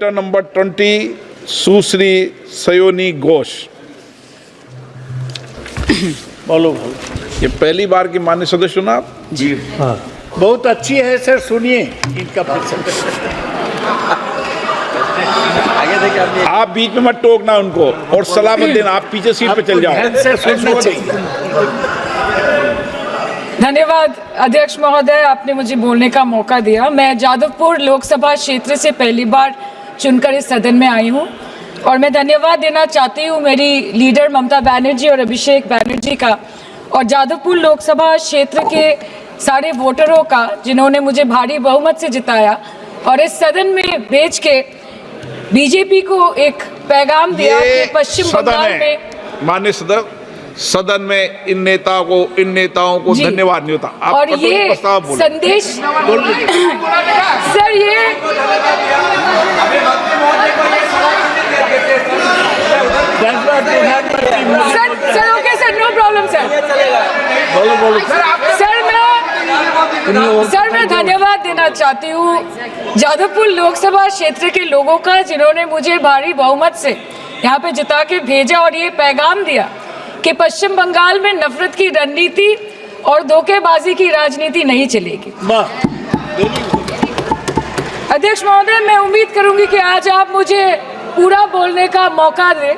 Matter number 20, सुश्री सयोनी घोष। बोलो। ये पहली बार की माननीय सदस्य चुना आप? जी हाँ, बहुत अच्छी है सर, सुनिए इनका आगे देखिए। आप बीच में मत टोकना उनको और सलाह मत देना, आप पीछे सीट पे चल जाओ। धन्यवाद अध्यक्ष महोदय, आपने मुझे बोलने का मौका दिया। मैं जादवपुर लोकसभा क्षेत्र से पहली बार चुनकर इस सदन में आई हूँ और मैं धन्यवाद देना चाहती हूँ मेरी लीडर ममता बनर्जी और अभिषेक बनर्जी का, और जादवपुर लोकसभा क्षेत्र के सारे वोटरों का जिन्होंने मुझे भारी बहुमत से जिताया और इस सदन में भेज के बीजेपी को एक पैगाम दिया कि पश्चिम बंगाल में माननीय सदन में इन नेताओं को धन्यवाद नहीं होता। आप और ये संदेश सर, ये sir okay sir, no problem sir. Sir मैं धन्यवाद देना चाहती हूँ जादवपुर लोकसभा क्षेत्र के लोगों का जिन्होंने मुझे भारी बहुमत से यहाँ पे जिता के भेजा और ये पैगाम दिया कि पश्चिम बंगाल में नफरत की रणनीति और धोखेबाजी की राजनीति नहीं चलेगी। अध्यक्ष महोदय, मैं उम्मीद करूंगी कि आज आप मुझे पूरा बोलने का मौका दें,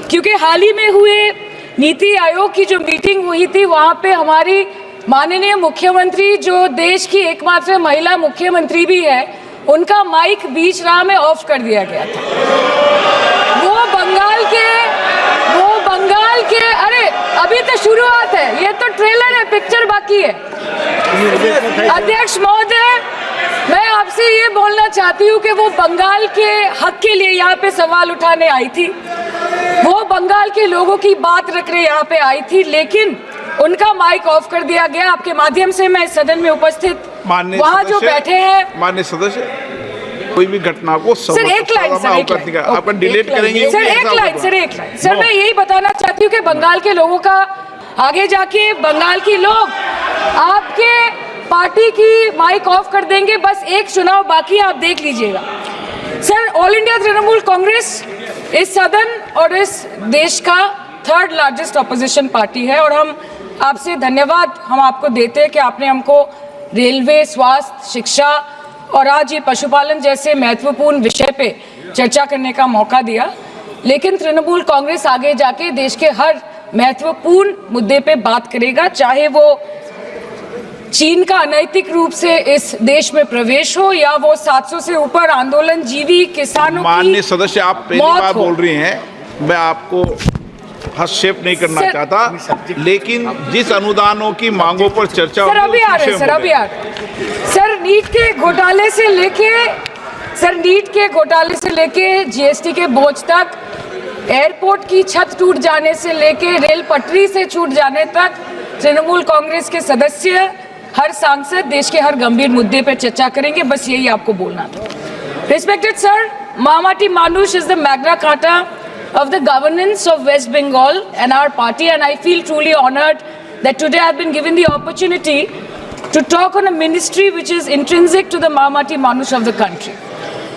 क्योंकि हाल ही में हुए नीति आयोग की जो मीटिंग हुई थी वहाँ पे हमारी माननीय मुख्यमंत्री, जो देश की एकमात्र महिला मुख्यमंत्री भी है, उनका माइक बीच राह में ऑफ कर दिया गया था। वो बंगाल के अरे अभी तो शुरुआत है, ये तो ट्रेलर है, पिक्चर बाकी है। अध्यक्ष महोदय, मैं आपसे ये बोलना चाहती हूँ कि वो बंगाल के हक के लिए यहाँ पे सवाल उठाने आई थी, वो बंगाल के लोगों की बात रखने यहाँ पे आई थी, लेकिन उनका माइक ऑफ कर दिया गया। आपके माध्यम से मैं इस सदन में उपस्थित वहाँ जो बैठे हैं माननीय सदस्य, कोई भी घटना को सर एक लाइन आपका डिलीट करेंगे सर, एक लाइन सर, मैं यही बताना चाहती हूँ कि बंगाल के लोगों का आगे जाके बंगाल के लोग आपके पार्टी की माइक ऑफ कर देंगे। बस एक चुनाव बाकी, आप देख लीजिएगा। Sir, all India Trinamool Congress इस सदन और इस देश का 3rd लार्जेस्ट ऑपोजिशन पार्टी है और हम आपसे धन्यवाद हम आपको देते हैं कि आपने हमको रेलवे, स्वास्थ्य, शिक्षा और आज ये पशुपालन जैसे महत्वपूर्ण विषय पे चर्चा करने का मौका दिया। लेकिन तृणमूल कांग्रेस आगे जाके देश के हर महत्वपूर्ण मुद्दे पे बात करेगा, चाहे वो चीन का अनैतिक रूप से इस देश में प्रवेश हो या वो 700 से ऊपर आंदोलन जीवी किसानों की। माननीय सदस्य, आप पहली बार बोल रही हैं, मैं आपको हस्तक्षेप नहीं करना चाहता, लेकिन जिस अनुदानों की मांगों पर चर्चा सर अभी आ रहे सर, नीट के घोटाले से लेके जीएसटी के बोझ तक, एयरपोर्ट की छत टूट जाने से लेके रेल पटरी से छूट जाने तक, तृणमूल कांग्रेस के सदस्य, हर सांसद देश के हर गंभीर मुद्दे पर चर्चा करेंगे। बस यही आपको बोलना था। रिस्पेक्टेड सर, महामती मानुष is the Magna carta of the governance of West Bengal and our party, and I feel truly honored that today I've been given the opportunity to talk on a ministry which is intrinsic to the Mahamati Manush of the country.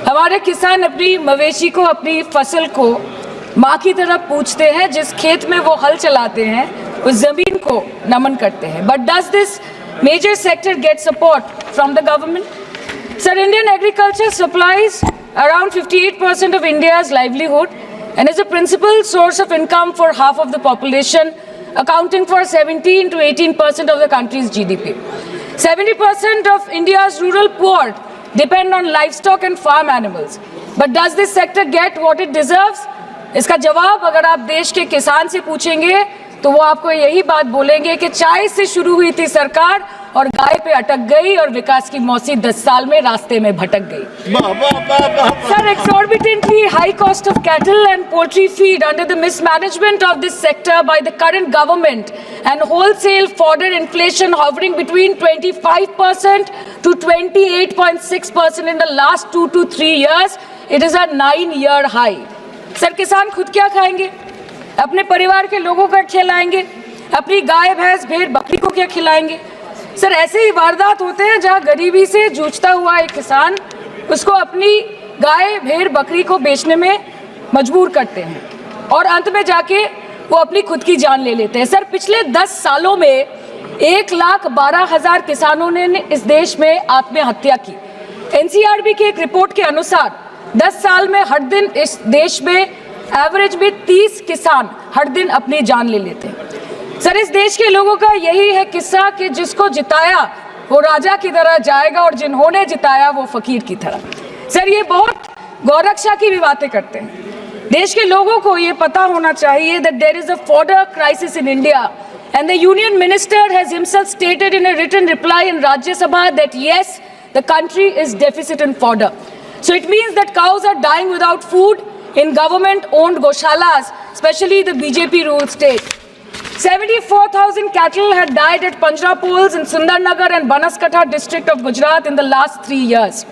हमारे किसान अपनी मवेशी को, अपनी फसल को माँ की तरह पूछते हैं, जिस खेत में वो हल चलाते हैं उस जमीन को नमन करते हैं। But does this major sector get support from the government? Sir, Indian agriculture supplies around 58% of India's livelihood and is a principal source of income for half of the population, accounting for 17 to 18% of the country's GDP. 70% of India's rural poor depend on livestock and farm animals. But does this sector get what it deserves? इसका जवाब अगर आप देश के किसान से पूछेंगे तो वो आपको यही बात बोलेंगे कि चाय से शुरू हुई थी सरकार और गाय पे अटक गई और विकास की मौसी 10 साल में रास्ते में भटक गई। Sir, exorbitantly high cost of cattle and poultry feed under the mismanagement of this sector by the current government and wholesale fodder inflation hovering between 25% to 28.6% in the last 2 to 3 years, it is a 9-year high. Sir, किसान खुद क्या खाएंगे? अपने परिवार के लोगों का खिलाएंगे? अपनी गाय, भैंस, भेड़, बकरी को क्या खिलाएंगे? सर, ऐसे ही वारदात होते हैं जहां गरीबी से जूझता हुआ एक किसान, उसको अपनी गाय भेड़ बकरी को बेचने में मजबूर करते हैं और अंत में जाके वो अपनी खुद की जान ले लेते हैं। सर, पिछले 10 सालों में 1,12,000 किसानों ने इस देश में आत्महत्या की। एनसीआरबी की एक रिपोर्ट के अनुसार 10 साल में हर दिन इस देश में एवरेज में 30 किसान हर दिन अपनी जान ले लेते हैं। सर, इस देश के लोगों का यही है किस्सा कि जिसको जिताया वो राजा की तरह जाएगा और जिन्होंने जिताया वो फकीर की तरह। सर, ये बहुत गौरक्षा की भी बातें करते हैं। देश के लोगों को ये पता होना चाहिए that there is a fodder crisis in India and the union minister has himself stated in a written reply in Rajya Sabha that yes, the country is deficit in fodder. So it means that cows are dying without food in government owned goshalas, especially the BJP ruled state. 74,000 cattle had died at Panjrapols in Sundarnagar and Banaskantha district of Gujarat in the last 3 years.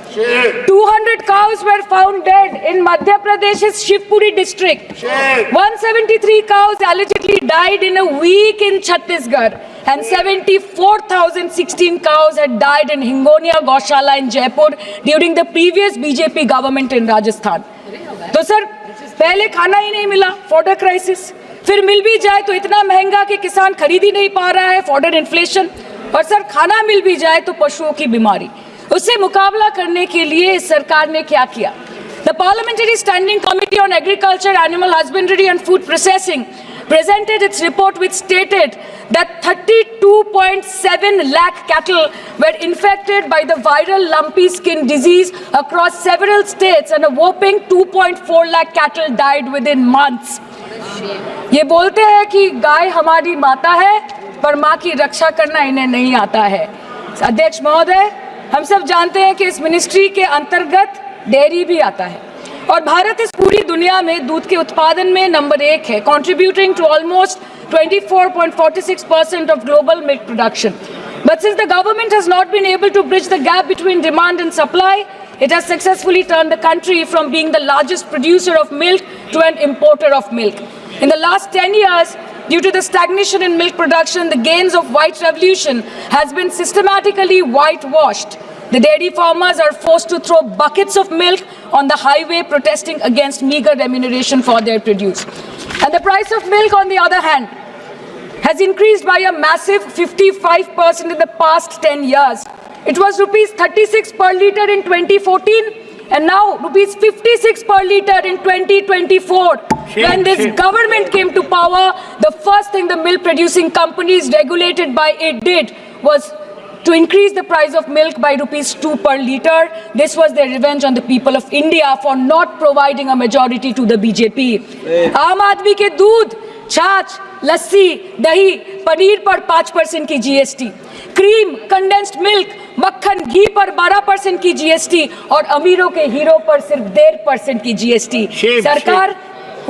200 cows were found dead in Madhya Pradesh's Shivpuri district. 173 cows allegedly died in a week in Chhattisgarh. And 74,016 cows had died in Hingonia Gaushala in Jaipur during the previous BJP government in Rajasthan. तो sir, पहले खाना ही नहीं मिला, fodder crisis, फिर मिल भी जाए तो इतना महंगा कि किसान खरीद ही नहीं पा रहा है, फॉडर इन्फ्लेशन, और सर खाना मिल भी जाए तो पशुओं की बीमारी। उससे मुकाबला करने के लिए इस सरकार ने क्या किया? The Parliamentary Standing Committee on Agriculture, Animal Husbandry and Food Processing presented its report which stated that 32.7 lakh cattle were infected by the viral lumpy skin disease across several states and a whopping 2.4 lakh cattle died within months. ये बोलते हैं कि गाय हमारी माता है पर माँ की रक्षा करना इन्हें नहीं आता है। अध्यक्ष महोदय, हम सब जानते हैं कि इस मिनिस्ट्री के अंतर्गत डेयरी भी आता है और भारत इस पूरी दुनिया में दूध के उत्पादन में नंबर 1 है, contributing to almost 24.46% of global milk production. But since the government has not been able to bridge the gap between demand and supply, it has successfully turned the country from being the largest producer of milk to an importer of milk. In the last 10 years, due to the stagnation in milk production, the gains of white revolution has been systematically whitewashed. The dairy farmers are forced to throw buckets of milk on the highway protesting against meager remuneration for their produce. And the price of milk, on the other hand, has increased by a massive 55% in the past 10 years. It was rupees 36 per litre in 2014 and now rupees 56 per litre in 2024. When this government came to power, the first thing the milk producing companies regulated by it did was to increase the price of milk by rupees 2 per litre. This was their revenge on the people of India for not providing a majority to the BJP. आम आदमी के दूध, छाछ, लस्सी, दही, पनीर पर 5% की GST, cream, condensed milk, मक्खन, घी पर 12% की GST और अमीरों के हीरो पर सिर्फ 1.5% की GST। सरकार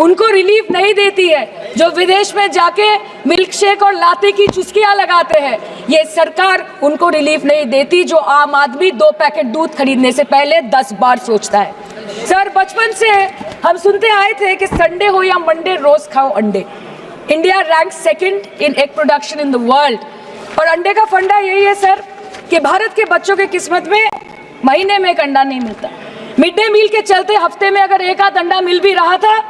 उनको रिलीफ नहीं देती है जो विदेश में जाके मिल्क शेक और लाते की चुस्कियां लगाते हैं। ये सरकार उनको रिलीफ नहीं देती जो आम आदमी 2 पैकेट दूध खरीदने से पहले 10 बार सोचता है। सर, बचपन से हम सुनते आए थे कि संडे हो या मंडे रोज खाओ अंडे। India rank 2nd in egg production in the world और अंडे का फंडा यही है सर कि भारत के बच्चों के किस्मत में महीने में एक अंडा नहीं मिलता। मिड डे मील के चलते हफ्ते में अगर एक आध अंडा मिल भी रहा था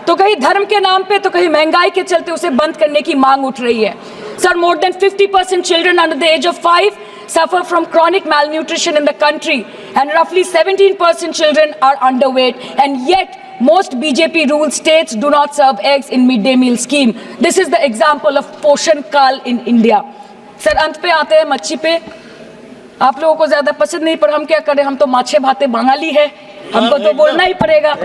तो कहीं धर्म के नाम पे तो कहीं महंगाई के चलते उसे बंद करने की मांग उठ रही है। Sir, more than 50% children under the age of 5 suffer from chronic malnutrition in the country and roughly 17% children are underweight, and yet most BJP ruled states do not serve eggs in midday meal scheme. This is the example of Poshan Kal in India. Sir, अंत पे आते हैं मच्छी पे। आप लोगों को ज्यादा पसंद नहीं पर हम क्या करें, हम तो माछे भाते बंगाली है, हमको तो बोलना ही पड़ेगा।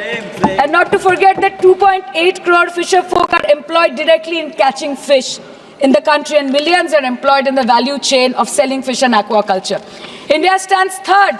And not to forget that 2.8 crore fisher folk are employed directly in catching fish in the country and millions are employed in the value chain of selling fish and aquaculture. India stands 3rd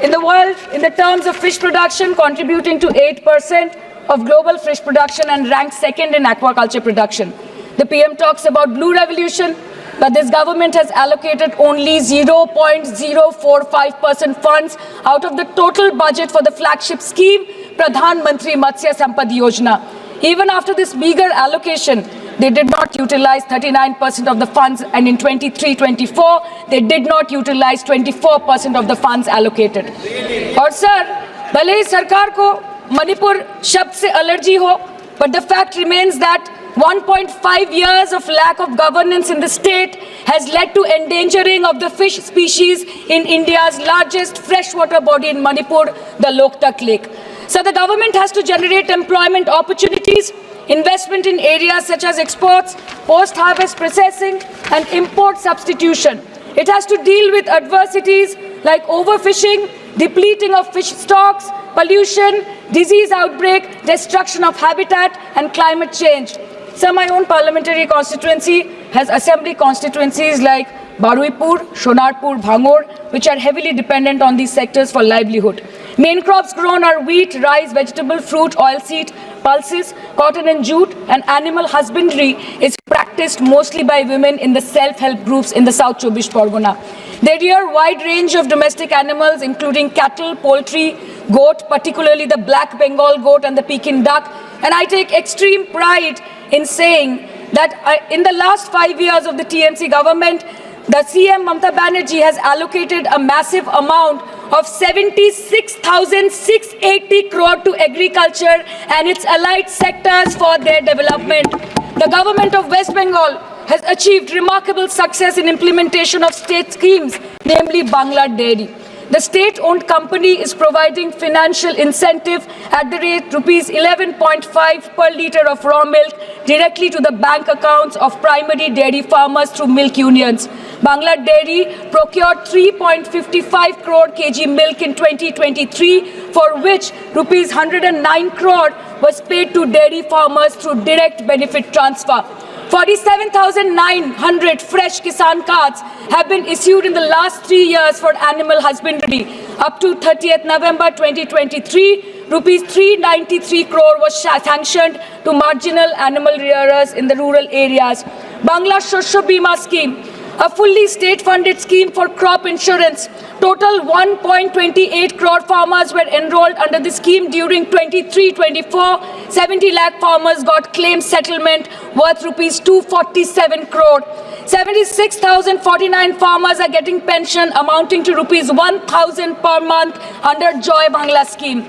in the world in the terms of fish production, contributing to 8% of global fish production and ranked 2nd in aquaculture production. The PM talks about blue revolution, but this government has allocated only 0.045% funds out of the total budget for the flagship scheme, Pradhan Mantri Matsya Sampad Yojana. Even after this meager allocation, they did not utilize 39% of the funds, and in 23-24, they did not utilize 24% of the funds allocated. और sir, भले ही सरकार को मणिपुर शब्द से allergy हो, but the fact remains that 1.5 years of lack of governance in the state has led to endangering of the fish species in India's largest freshwater body in Manipur, the Loktak Lake. So the government has to generate employment opportunities, investment in areas such as exports, post-harvest processing, and import substitution. It has to deal with adversities like overfishing, depleting of fish stocks, pollution, disease outbreak, destruction of habitat, and climate change. So my own parliamentary constituency has assembly constituencies like Baruipur, Shonarpur, Bhangor, which are heavily dependent on these sectors for livelihood. Main crops grown are wheat, rice, vegetable, fruit, oilseed, pulses, cotton and jute, and animal husbandry is practiced mostly by women in the self-help groups in the South Chobbish Pargona. They rear a wide range of domestic animals including cattle, poultry, goat, particularly the black Bengal goat and the Pekin duck. And I take extreme pride in saying that in the last 5 years of the TMC government, the CM Mamata Banerjee has allocated a massive amount of 76,680 crore to agriculture and its allied sectors for their development. The government of West Bengal has achieved remarkable success in implementation of state schemes, namely Bangla Dairy. The state-owned company is providing financial incentive at the rate rupees 11.5 per litre of raw milk directly to the bank accounts of primary dairy farmers through milk unions. Bangla Dairy procured 3.55 crore kg milk in 2023, for which rupees 109 crore was paid to dairy farmers through direct benefit transfer. 47,900 fresh Kisan cards have been issued in the last 3 years for animal husbandry. Up to 30th November 2023, rupees 393 crore was sanctioned to marginal animal rearers in the rural areas. Bangla Shosho Bima scheme, a fully state-funded scheme for crop insurance. Total 1.28 crore farmers were enrolled under the scheme during 23-24. 70 lakh farmers got claim settlement worth rupees 247 crore. 76,049 farmers are getting pension amounting to rupees 1,000 per month under Joy Bangla scheme.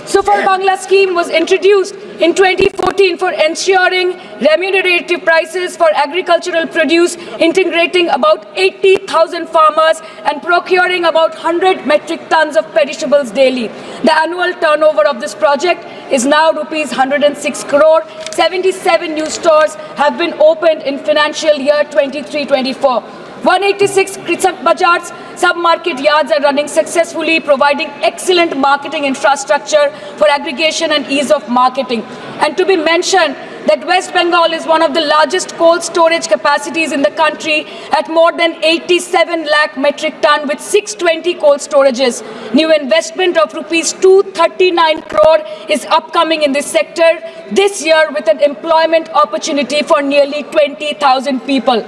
Super Bangla scheme was introduced in 2014 for ensuring remunerative prices for agricultural produce, integrating about 80,000 farmers and procuring about 100 metric tons of perishables daily. The annual turnover of this project is now rupees 106 crore. 77 new stores have been opened in financial year 23-24. 186 Krisak Bazars sub-market yards are running successfully, providing excellent marketing infrastructure for aggregation and ease of marketing. And to be mentioned that West Bengal is one of the largest cold storage capacities in the country at more than 87 lakh metric ton with 620 cold storages. New investment of rupees 239 crore is upcoming in this sector this year with an employment opportunity for nearly 20,000 people.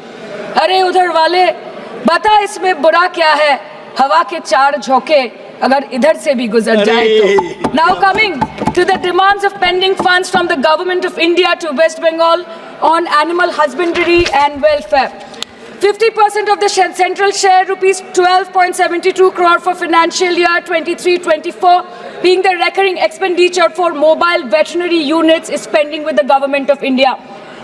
अरे उधर वाले बता इसमें बुरा क्या है, हवा के चार झोंके अगर इधर से भी गुजर जाए तो. Now coming to the demands of pending funds from the government of India to West Bengal on animal husbandry and welfare. 50% of the central share, rupees 12.72 crore for financial year 23-24, being the recurring expenditure for mobile veterinary units is pending with the government of India.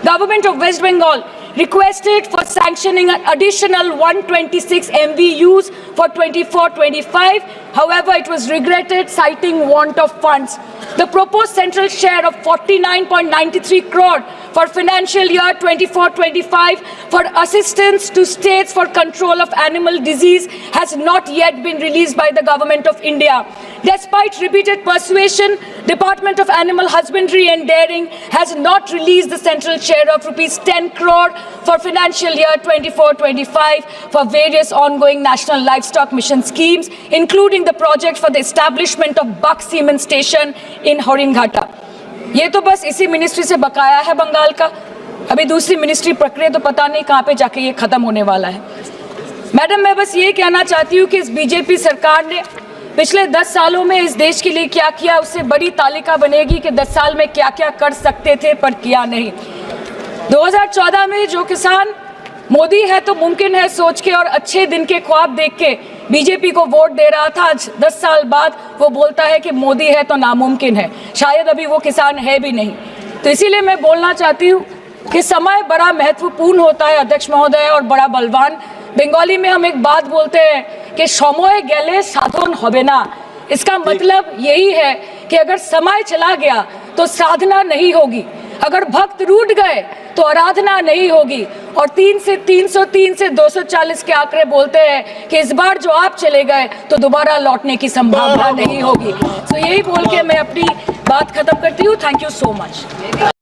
Government of West Bengal requested for sanctioning an additional 126 MVUs for 24-25. However, it was regretted, citing want of funds. The proposed central share of 49.93 crore for financial year 24-25 for assistance to states for control of animal disease has not yet been released by the government of India. Despite repeated persuasion, Department of Animal Husbandry and Dairying has not released the central share of rupees 10 crore for financial year 24-25 for various ongoing national livestock mission schemes, including the project for the establishment of Buck Semen Station in Horinghata. ये तो बस इसी ministry से बकाया है बंगाल का. अभी दूसरी मिनिस्ट्री प्रक्रिया तो पता नहीं कहाँ पे जाके ये खत्म होने वाला है. मैडम, मैं बस ये कहना चाहती हूँ कि इस बीजेपी सरकार ने पिछले 10 सालों में इस देश के लिए क्या किया, उससे बड़ी तालिका बनेगी कि 10 साल में क्या क्या कर सकते थे पर किया नहीं. 2014 में जो किसान मोदी है तो मुमकिन है सोच के और अच्छे दिन के ख्वाब देख के बीजेपी को वोट दे रहा था, आज 10 साल बाद वो बोलता है कि मोदी है तो नामुमकिन है। शायद अभी वो किसान है भी नहीं। तो इसीलिए मैं बोलना चाहती हूँ कि समय बड़ा महत्वपूर्ण होता है अध्यक्ष महोदय, और बड़ा बलवान। बंगाली में हम एक बात बोलते हैं कि समय गेले साधन होबे ना। इसका मतलब यही है कि अगर समय चला गया तो साधना नहीं होगी, अगर भक्त रूठ गए तो आराधना नहीं होगी। और 3 से 303 से 240 के आंकड़े बोलते हैं कि इस बार जो आप चले गए तो दोबारा लौटने की संभावना नहीं होगी। तो यही बोल के मैं अपनी बात खत्म करती हूँ। Thank you so much.